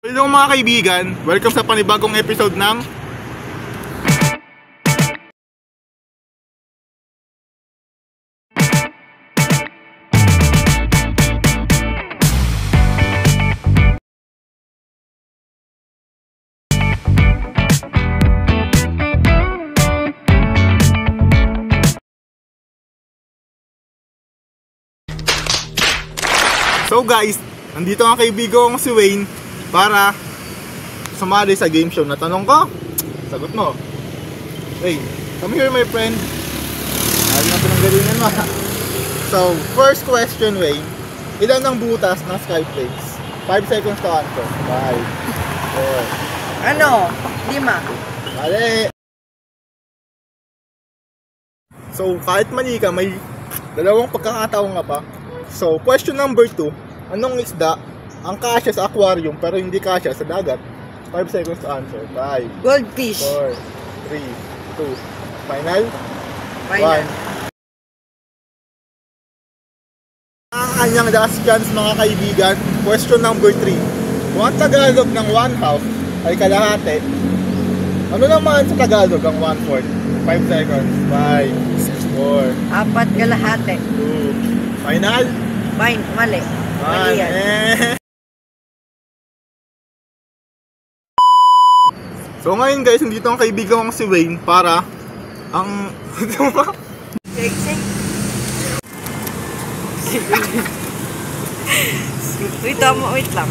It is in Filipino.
Hello mga kaibigan, welcome sa panibagong episode ng So guys, nandito ang kaibigan kong si Wayne para sumali sa game show na tanong ko. Sagot mo. Wayne, come here my friend. Ayaw na pinanggalingan mo. So, first question Wayne, ilan ang butas ng Skyflakes? 5 seconds to answer. 5 4 Ano? 5. Mali. So, kahit mali ka, may dalawang pagkakataon nga pa. So, question number 2, anong isda ang kasya sa aquarium pero hindi kasya sa dagat? 5 seconds to answer. 5 Goldfish. 4 3 2 Final? 1. Ang kanyang last chance mga kaibigan. Question number 3, kung ang Tagalog ng 1/2 ay kalahati, ano naman sa Tagalog ang 1/4? 5 seconds. 5 4 4 kalahati. 2 Final? Mali. Mali yan. So ngayon guys, nandito ang kaibigan kong si Wayne para ang Wait lang.